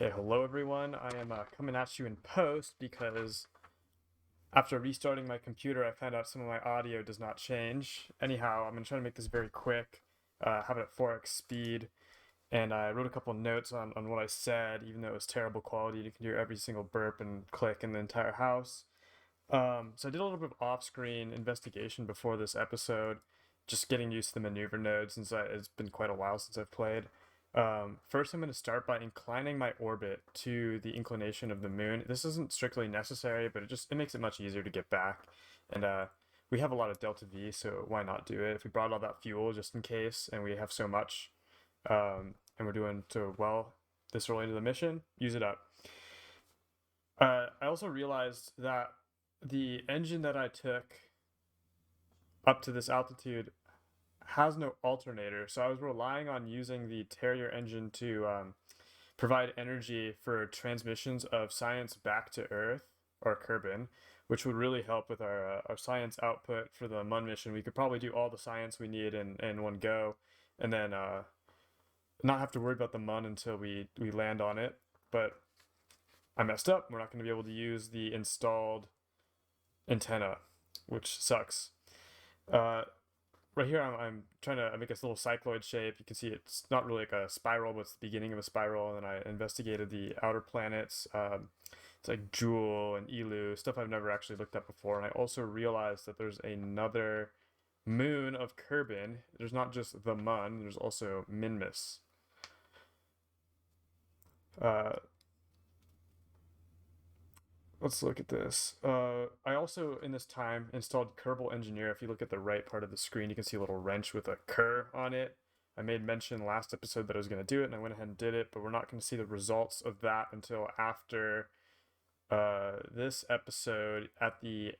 Okay, hello everyone. I am coming at you in post because after restarting my computer, I found out some of my audio does not change. Anyhow, I'm going to try to make this very quick, have it at 4x speed, and I wrote a couple notes on what I said, even though it was terrible quality. You can hear every single burp and click in the entire house. So I did a little bit of off-screen investigation before this episode, just getting used to the maneuver node since it's been quite a while since I've played. First, I'm going to start by inclining my orbit to the inclination of the moon. This isn't strictly necessary, but it makes it much easier to get back. And we have a lot of delta V, so why not do it? If we brought all that fuel just in case, and we have so much, and we're doing so well this early into the mission, use it up. I also realized that the engine that I took up to this altitude has no alternator, so I was relying on using the Terrier engine to provide energy for transmissions of science back to Earth or Kerbin, which would really help with our science output for the Mun mission. We could probably do all the science we need in one go, and then not have to worry about the Mun until we land on it. But I messed up. We're not going to be able to use the installed antenna, which sucks. Right here, I'm trying to make this little cycloid shape. You can see it's not really like a spiral, but it's the beginning of a spiral. And then I investigated the outer planets. It's like Jewel and Elu, stuff I've never actually looked at before. And I also realized that there's another moon of Kerbin. There's not just the Mun, there's also Minmus. Let's look at this. I also, in this time, installed Kerbal Engineer. If you look at the right part of the screen, you can see a little wrench with a Ker on it. I made mention last episode that I was going to do it, and I went ahead and did it, but we're not going to see the results of that until after this episode at the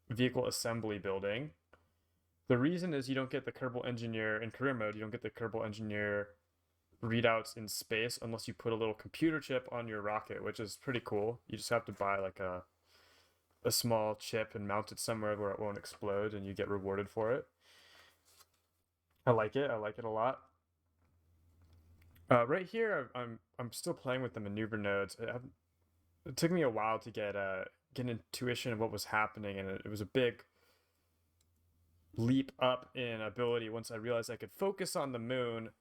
vehicle assembly building. The reason is you don't get the Kerbal Engineer in career mode, you don't get the Kerbal Engineer readouts in space unless you put a little computer chip on your rocket, which is pretty cool. You just have to buy like a small chip and mount it somewhere where it won't explode, and you get rewarded for it. I like it. I like it a lot. Right here, I'm still playing with the maneuver nodes. It took me a while to get an intuition of what was happening, and it was a big leap up in ability once I realized I could focus on the moon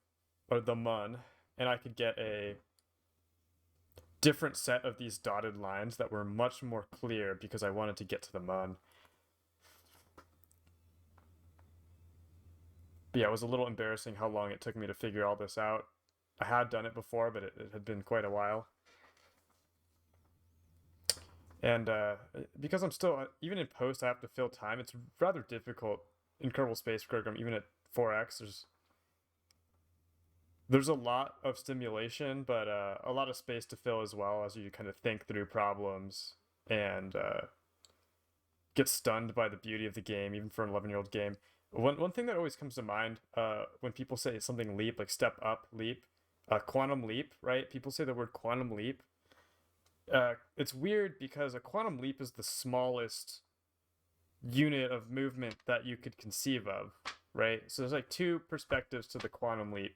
or the Mun, and I could get a different set of these dotted lines that were much more clear because I wanted to get to the Mun. But yeah, it was a little embarrassing how long it took me to figure all this out. I had done it before, but it had been quite a while. And because I'm still, even in post, I have to fill time. It's rather difficult in Kerbal Space Program, even at 4x. There's a lot of stimulation, but a lot of space to fill as well as you kind of think through problems and get stunned by the beauty of the game, even for an 11-year-old game. One thing that always comes to mind when people say something leap, like step up, leap, quantum leap, right? People say the word quantum leap. It's weird because a quantum leap is the smallest unit of movement that you could conceive of, right? So there's like two perspectives to the quantum leap.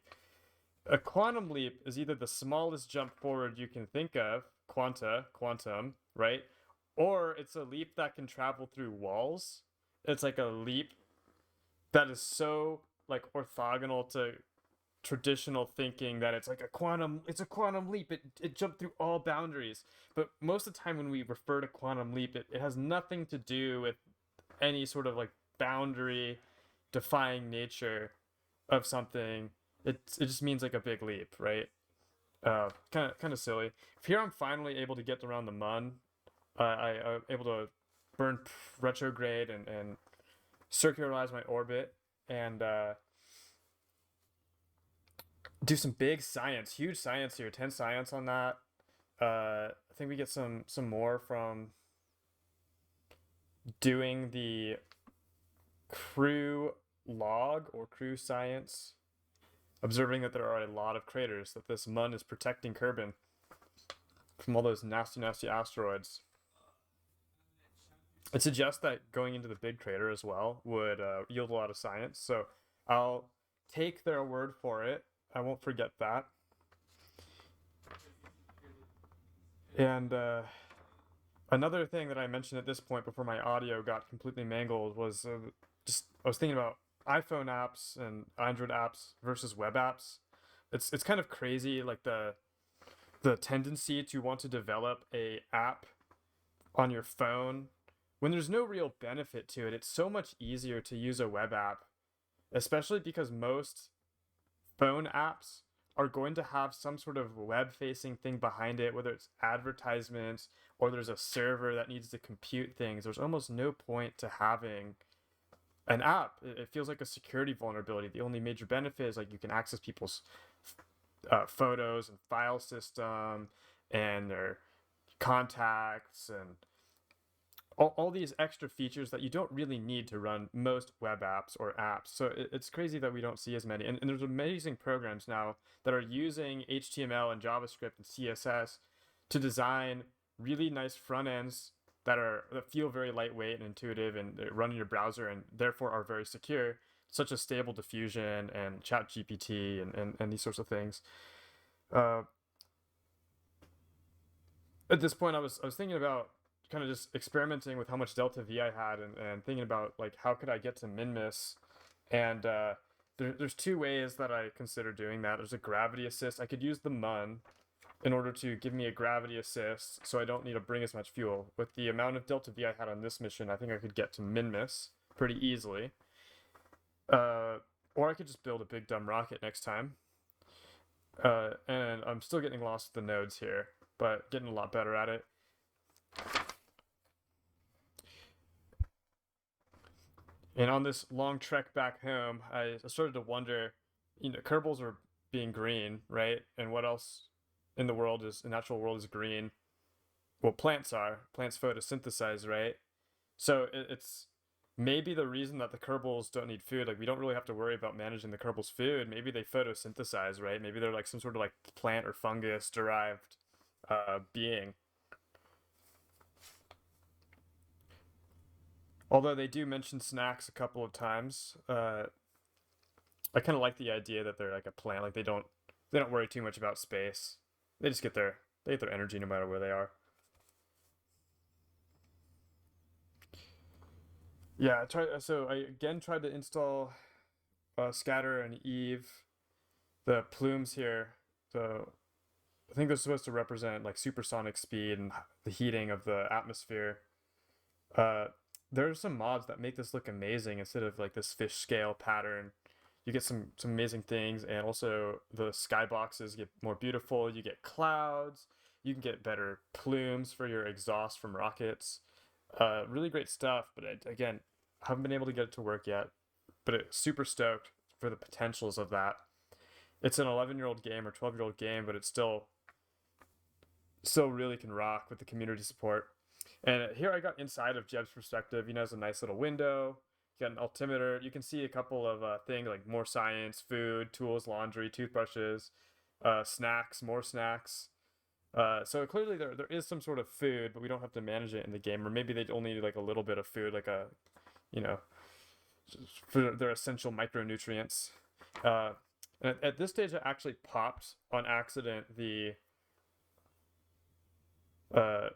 A quantum leap is either the smallest jump forward you can think of, quantum, right? Or it's a leap that can travel through walls. It's like a leap that is so like orthogonal to traditional thinking that it's a quantum leap. It jumped through all boundaries. But most of the time when we refer to quantum leap, it has nothing to do with any sort of like boundary defying nature of something. It just means like a big leap, right? Kind of silly. Here I'm finally able to get around the Mun. I'm able to burn retrograde and circularize my orbit and do some big science, huge science here. 10 science on that. I think we get some more from doing the crew log or crew science, observing that there are a lot of craters, that this Mun is protecting Kerbin from all those nasty asteroids. It suggests that going into the big crater as well would yield a lot of science, so I'll take their word for it. I won't forget that. And another thing that I mentioned at this point before my audio got completely mangled was just I was thinking about iPhone apps and Android apps versus web apps. It's kind of crazy, like the tendency to want to develop a app on your phone when there's no real benefit to it. It's so much easier to use a web app, especially because most phone apps are going to have some sort of web facing thing behind it, whether it's advertisements or there's a server that needs to compute things. There's almost no point to having an app. It feels like a security vulnerability. The only major benefit is like you can access people's photos and file system and their contacts and all these extra features that you don't really need to run most web apps or apps. So it's crazy that we don't see as many. And there's amazing programs now that are using HTML and JavaScript and CSS to design really nice front ends that feel very lightweight and intuitive and run in your browser and therefore are very secure, such as Stable Diffusion and ChatGPT and these sorts of things. Uh, at this point, I was thinking about kind of just experimenting with how much delta V I had and thinking about like how could I get to min miss. And there's two ways that I consider doing that. There's a gravity assist. I could use the mun in order to give me a gravity assist so I don't need to bring as much fuel. With the amount of delta V I had on this mission, I think I could get to min miss pretty easily. Or I could just build a big dumb rocket next time. And I'm still getting lost with the nodes here, but getting a lot better at it. And on this long trek back home, I started to wonder, Kerbals are being green, right? And what else in the world is, in the natural world is green? Well, plants are. Plants photosynthesize, right? So it's maybe the reason that the Kerbals don't need food. Like we don't really have to worry about managing the Kerbals' food. Maybe they photosynthesize, right? Maybe they're like some sort of like plant or fungus derived being. Although they do mention snacks a couple of times, I kind of like the idea that they're like a plant. Like they don't worry too much about space. They just get their energy no matter where they are. Yeah, so I again tried to install Scatter and Eve. The plumes here, the I think they're supposed to represent like supersonic speed and the heating of the atmosphere. Uh, there are some mods that make this look amazing instead of like this fish scale pattern. You get some amazing things, and also the skyboxes get more beautiful. You get clouds. You can get better plumes for your exhaust from rockets. Really great stuff. But again, haven't been able to get it to work yet. But it's super stoked for the potentials of that. It's an 11-year-old game or 12-year-old game, but it's still really can rock with the community support. And here I got inside of Jeb's perspective. There's a nice little window. You got an altimeter. You can see a couple of things like more science, food, tools, laundry, toothbrushes, snacks, more snacks. So clearly there is some sort of food, but we don't have to manage it in the game. Or maybe they only need like a little bit of food, like you know, for their essential micronutrients. And at this stage, I actually popped on accident the uh,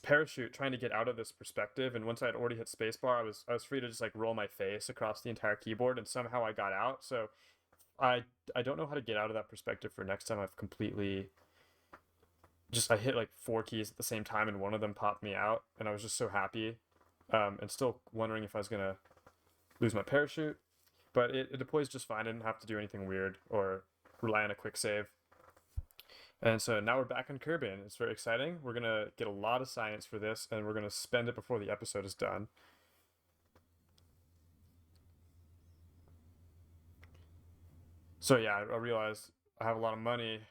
parachute trying to get out of this perspective, and once I had already hit spacebar, I was free to just like roll my face across the entire keyboard, and somehow I got out. So I don't know how to get out of that perspective for next time. I've completely just I hit like four keys at the same time, and one of them popped me out, and I was just so happy, and still wondering if I was gonna lose my parachute, but it deploys just fine. I didn't have to do anything weird or rely on a quick save. And so now we're back on Kerbin. It's very exciting. We're going to get a lot of science for this, and we're going to spend it before the episode is done. So yeah, I realized I have a lot of money,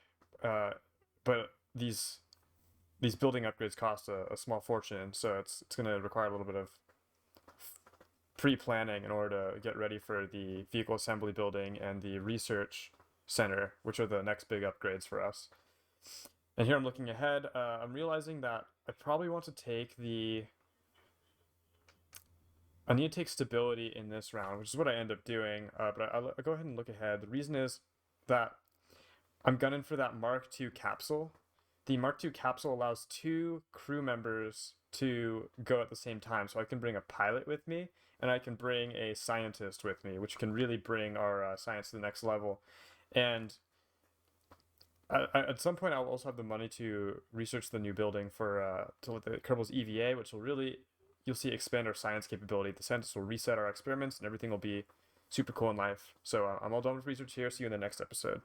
but these building upgrades cost a small fortune, so it's going to require a little bit of pre-planning in order to get ready for the vehicle assembly building and the research center, which are the next big upgrades for us. And here I'm looking ahead. I'm realizing that I probably want to take I need to take stability in this round, which is what I end up doing. But I'll go ahead and look ahead. The reason is that I'm gunning for that Mark II capsule. the Mark II capsule allows 2 crew members to go at the same time. So I can bring a pilot with me and I can bring a scientist with me, which can really bring our science to the next level. And at some point, I'll also have the money to research the new building for to let the Kerbal's EVA, which will really, you'll see, expand our science capability. The scientists will reset our experiments, and everything will be super cool in life. So I'm all done with research here. See you in the next episode.